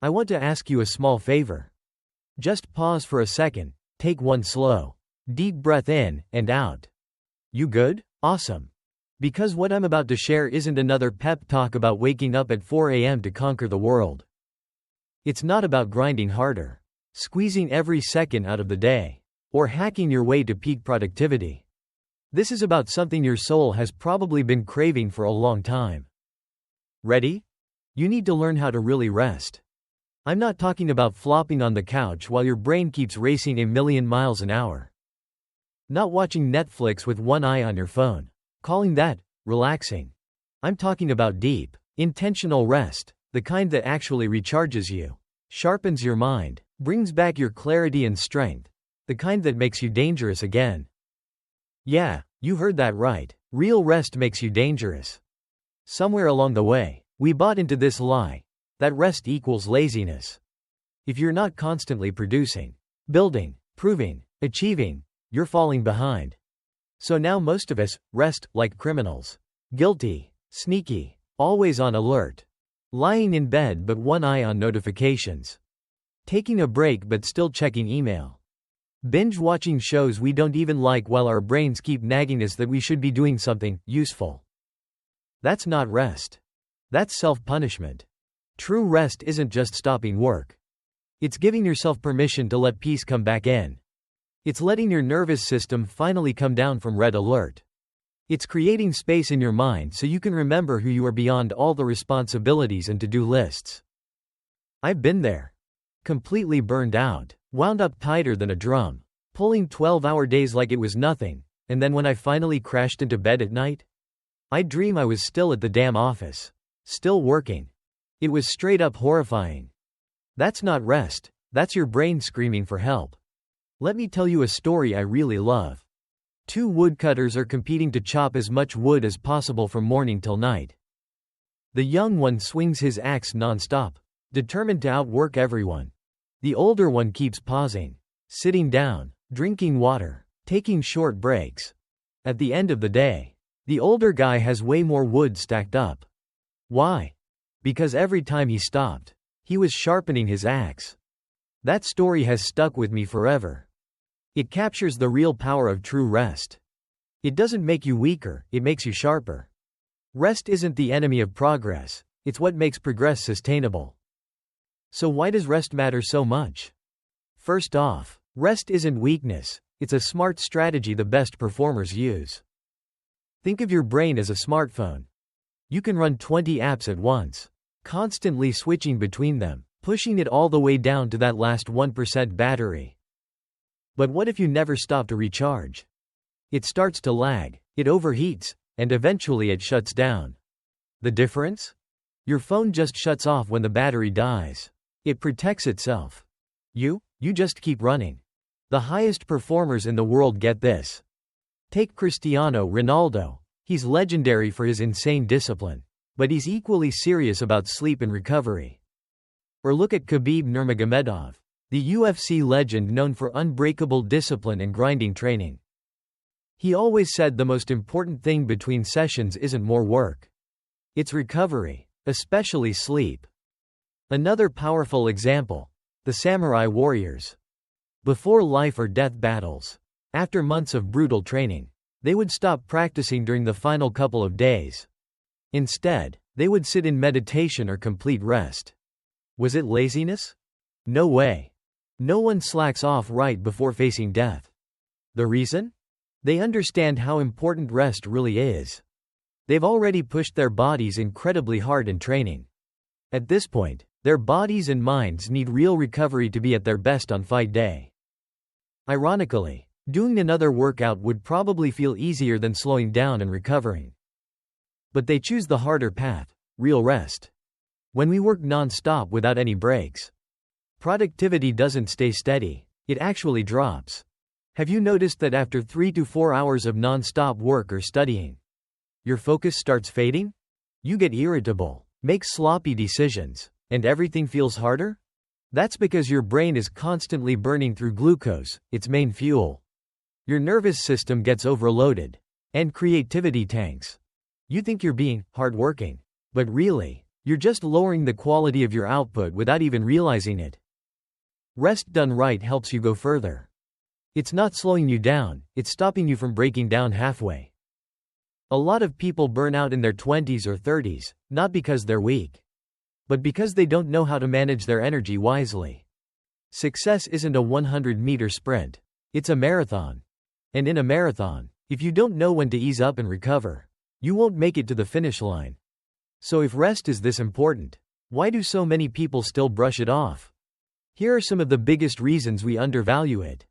I want to ask you a small favor. Just pause for a second, take one slow, deep breath in and out. You good? Awesome. Because what I'm about to share isn't another pep talk about waking up at 4 a.m. to conquer the world. It's not about grinding harder, squeezing every second out of the day, or hacking your way to peak productivity. This is about something your soul has probably been craving for a long time. Ready? You need to learn how to really rest. I'm not talking about flopping on the couch while your brain keeps racing a million miles an hour. Not watching Netflix with one eye on your phone, calling that relaxing. I'm talking about deep, intentional rest, the kind that actually recharges you, sharpens your mind, brings back your clarity and strength, the kind that makes you dangerous again. Yeah, you heard that right. Real rest makes you dangerous. Somewhere along the way, we bought into this lie that rest equals laziness. If you're not constantly producing, building, proving, achieving, you're falling behind. So now most of us rest like criminals. Guilty, sneaky, always on alert. Lying in bed but one eye on notifications. Taking a break but still checking email. Binge watching shows we don't even like while our brains keep nagging us that we should be doing something useful. That's not rest. That's self-punishment. True rest isn't just stopping work. It's giving yourself permission to let peace come back in. It's letting your nervous system finally come down from red alert. It's creating space in your mind so you can remember who you are beyond all the responsibilities and to-do lists. I've been there. Completely burned out, wound up tighter than a drum, pulling 12-hour days like it was nothing, and then when I finally crashed into bed at night, I'd dream I was still at the damn office, still working. It was straight up horrifying. That's not rest, that's your brain screaming for help. Let me tell you a story I really love. Two woodcutters are competing to chop as much wood as possible from morning till night. The young one swings his axe non-stop, determined to outwork everyone. The older one keeps pausing, sitting down, drinking water, taking short breaks. At the end of the day, the older guy has way more wood stacked up. Why? Because every time he stopped, he was sharpening his axe. That story has stuck with me forever. It captures the real power of true rest. It doesn't make you weaker, it makes you sharper. Rest isn't the enemy of progress, it's what makes progress sustainable. So why does rest matter so much? First off, rest isn't weakness, it's a smart strategy the best performers use. Think of your brain as a smartphone. You can run 20 apps at once, constantly switching between them, pushing it all the way down to that last 1% battery. But what if you never stop to recharge? It starts to lag, it overheats, and eventually it shuts down. The difference? Your phone just shuts off when the battery dies. It protects itself. You just keep running. The highest performers in the world get this. Take Cristiano Ronaldo. He's legendary for his insane discipline, but he's equally serious about sleep and recovery. Or look at Khabib Nurmagomedov, the UFC legend known for unbreakable discipline and grinding training. He always said the most important thing between sessions isn't more work. It's recovery, especially sleep. Another powerful example, the samurai warriors. Before life or death battles, after months of brutal training, they would stop practicing during the final couple of days. Instead, they would sit in meditation or complete rest. Was it laziness? No way. No one slacks off right before facing death. The reason? They understand how important rest really is. They've already pushed their bodies incredibly hard in training. At this point, their bodies and minds need real recovery to be at their best on fight day. Ironically, doing another workout would probably feel easier than slowing down and recovering. But they choose the harder path, real rest. When we work non-stop without any breaks, productivity doesn't stay steady, it actually drops. Have you noticed that after 3 to 4 hours of non-stop work or studying, your focus starts fading? You get irritable, make sloppy decisions, and everything feels harder? That's because your brain is constantly burning through glucose, its main fuel. Your nervous system gets overloaded, and creativity tanks. You think you're being hardworking, but really, You're just lowering the quality of your output without even realizing it. Rest done right helps you go further. It's not slowing you down, it's stopping you from breaking down halfway. A lot of people burn out in their 20s or 30s, not because they're weak, but because they don't know how to manage their energy wisely. Success isn't a 100-meter sprint. It's a marathon. And in a marathon, if you don't know when to ease up and recover, you won't make it to the finish line. So if rest is this important, why do so many people still brush it off? Here are some of the biggest reasons we undervalue it.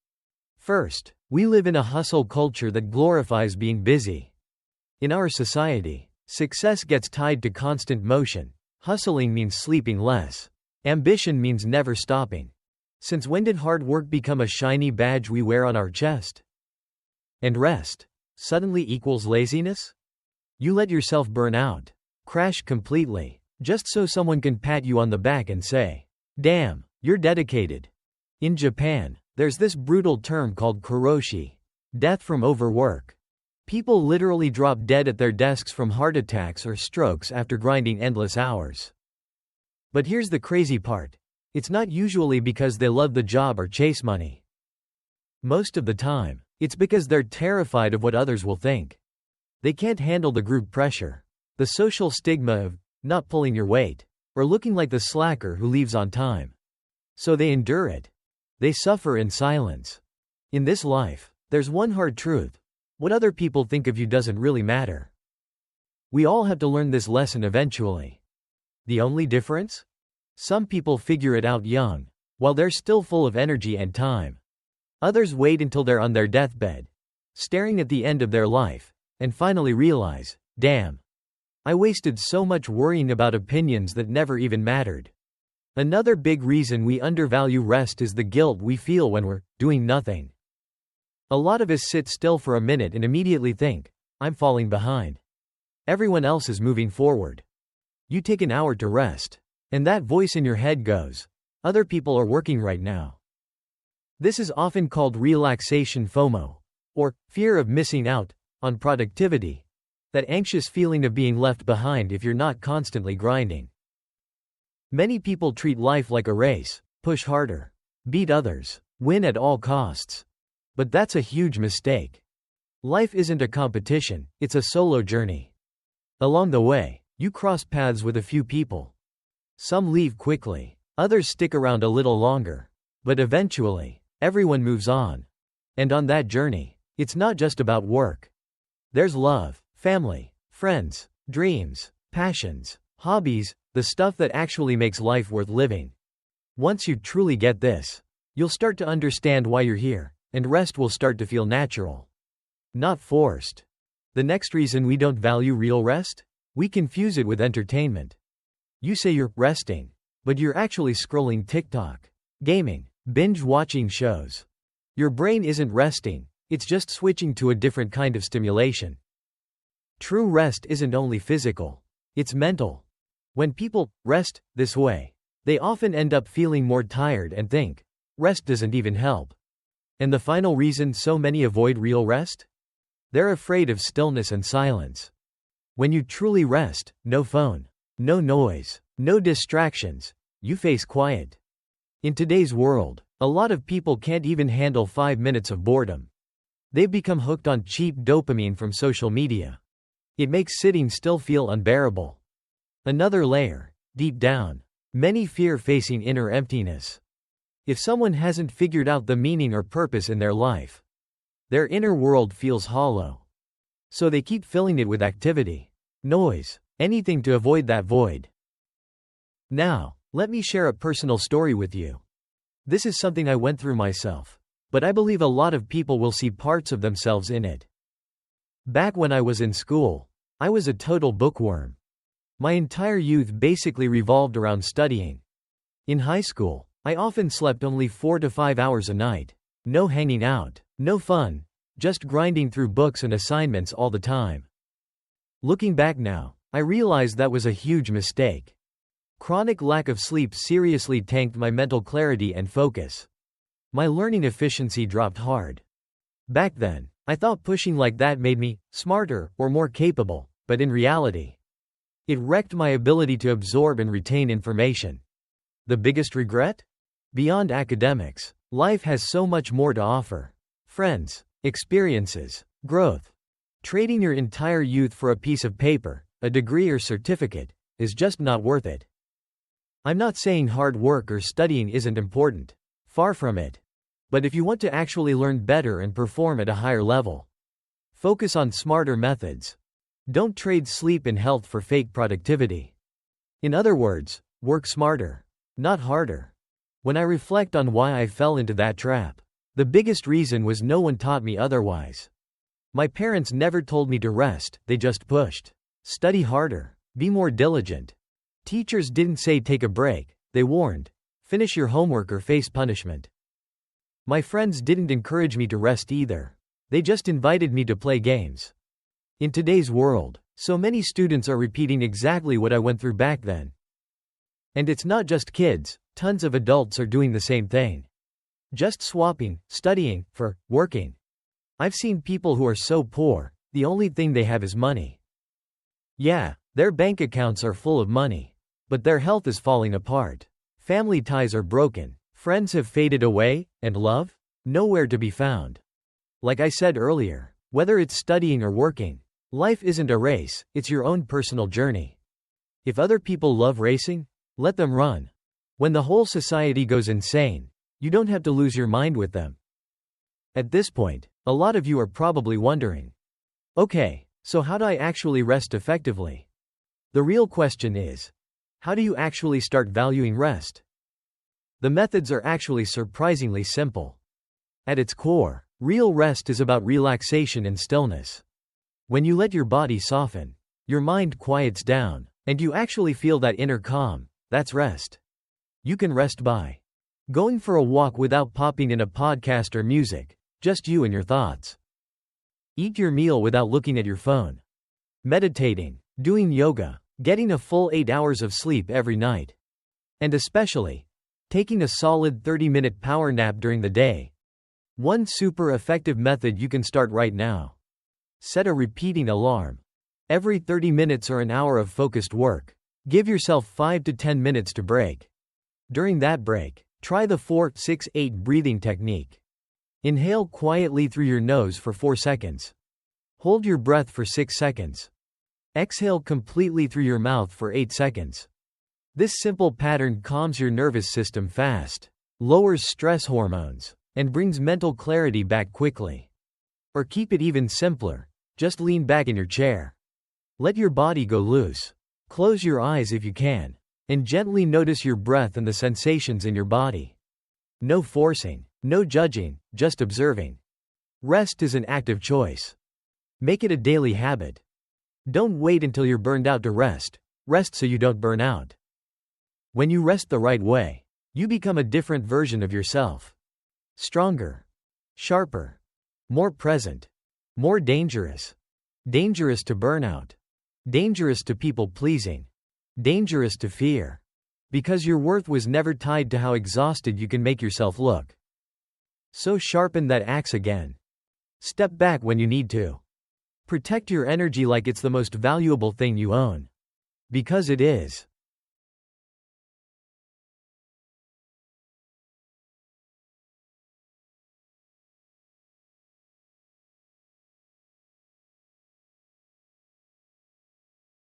First, we live in a hustle culture that glorifies being busy. In our society, success gets tied to constant motion. Hustling means sleeping less. Ambition means never stopping. Since when did hard work become a shiny badge we wear on our chest? And rest suddenly equals laziness? You let yourself burn out, crash completely, just so someone can pat you on the back and say, "Damn, you're dedicated." In Japan, there's this brutal term called karoshi, death from overwork. People literally drop dead at their desks from heart attacks or strokes after grinding endless hours. But here's the crazy part. It's not usually because they love the job or chase money. Most of the time, it's because they're terrified of what others will think. They can't handle the group pressure, the social stigma of not pulling your weight, or looking like the slacker who leaves on time. So they endure it. They suffer in silence. In this life, there's one hard truth. What other people think of you doesn't really matter. We all have to learn this lesson eventually. The only difference? Some people figure it out young, while they're still full of energy and time. Others wait until they're on their deathbed, staring at the end of their life, and finally realize, damn, I wasted so much worrying about opinions that never even mattered. Another big reason we undervalue rest is the guilt we feel when we're doing nothing. A lot of us sit still for a minute and immediately think, I'm falling behind. Everyone else is moving forward. You take an hour to rest, and that voice in your head goes, other people are working right now. This is often called relaxation FOMO, or fear of missing out on productivity, that anxious feeling of being left behind if you're not constantly grinding. Many people treat life like a race, push harder, beat others, win at all costs. But that's a huge mistake. Life isn't a competition, it's a solo journey. Along the way, you cross paths with a few people. Some leave quickly, others stick around a little longer. But eventually, everyone moves on. And on that journey, it's not just about work. There's love, family, friends, dreams, passions, hobbies, the stuff that actually makes life worth living. Once you truly get this, you'll start to understand why you're here, and rest will start to feel natural, not forced. The next reason we don't value real rest? We confuse it with entertainment. You say you're resting, but you're actually scrolling TikTok, gaming, binge-watching shows. Your brain isn't resting, it's just switching to a different kind of stimulation. True rest isn't only physical, it's mental. When people rest this way, they often end up feeling more tired and think, rest doesn't even help. And the final reason so many avoid real rest? They're afraid of stillness and silence. When you truly rest, no phone, no noise, no distractions, you face quiet. In today's world, a lot of people can't even handle 5 minutes of boredom. They've become hooked on cheap dopamine from social media. It makes sitting still feel unbearable. Another layer, deep down, many fear facing inner emptiness. If someone hasn't figured out the meaning or purpose in their life, their inner world feels hollow. So they keep filling it with activity, noise, anything to avoid that void. Now, let me share a personal story with you. This is something I went through myself, but I believe a lot of people will see parts of themselves in it. Back when I was in school, I was a total bookworm. My entire youth basically revolved around studying. In high school, I often slept only 4 to 5 hours a night. No hanging out, no fun, just grinding through books and assignments all the time. Looking back now, I realize that was a huge mistake. Chronic lack of sleep seriously tanked my mental clarity and focus. My learning efficiency dropped hard. Back then, I thought pushing like that made me smarter or more capable, but in reality, It wrecked my ability to absorb and retain information. The biggest regret? Beyond academics, life has so much more to offer. Friends, experiences, growth. Trading your entire youth for a piece of paper, a degree or certificate, is just not worth it. I'm not saying hard work or studying isn't important. Far from it. But if you want to actually learn better and perform at a higher level, focus on smarter methods. Don't trade sleep and health for fake productivity. In other words, work smarter, not harder. When I reflect on why I fell into that trap, the biggest reason was no one taught me otherwise. My parents never told me to rest, they just pushed. Study harder, be more diligent. Teachers didn't say take a break, they warned, finish your homework or face punishment. My friends didn't encourage me to rest either. They just invited me to play games. In today's world, so many students are repeating exactly what I went through back then. And it's not just kids, tons of adults are doing the same thing. Just swapping, studying, for working. I've seen people who are so poor, the only thing they have is money. Yeah, their bank accounts are full of money. But their health is falling apart. Family ties are broken. Friends have faded away, and love? Nowhere to be found. Like I said earlier, whether it's studying or working, life isn't a race, it's your own personal journey. If other people love racing, let them run. When the whole society goes insane, you don't have to lose your mind with them. At this point, a lot of you are probably wondering, okay, so how do I actually rest effectively? The real question is, how do you actually start valuing rest? The methods are actually surprisingly simple. At its core, real rest is about relaxation and stillness. When you let your body soften, your mind quiets down, and you actually feel that inner calm, that's rest. You can rest by going for a walk without popping in a podcast or music, just you and your thoughts. Eat your meal without looking at your phone. Meditating, doing yoga, getting a full 8 hours of sleep every night. And especially, taking a solid 30-minute power nap during the day. One super effective method you can start right now. Set a repeating alarm. Every 30 minutes or an hour of focused work, give yourself 5 to 10 minutes to break. During that break, try the 4-6-8 breathing technique. Inhale quietly through your nose for 4 seconds. Hold your breath for 6 seconds. Exhale completely through your mouth for 8 seconds. This simple pattern calms your nervous system fast, lowers stress hormones, and brings mental clarity back quickly. Or keep it even simpler, just lean back in your chair. Let your body go loose. Close your eyes if you can, and gently notice your breath and the sensations in your body. No forcing, no judging, just observing. Rest is an active choice. Make it a daily habit. Don't wait until you're burned out to rest. Rest so you don't burn out. When you rest the right way, you become a different version of yourself. Stronger, sharper, more present, more dangerous. Dangerous to burnout. Dangerous to people pleasing. Dangerous to fear. Because your worth was never tied to how exhausted you can make yourself look. So sharpen that axe again. Step back when you need to. Protect your energy like it's the most valuable thing you own. Because it is.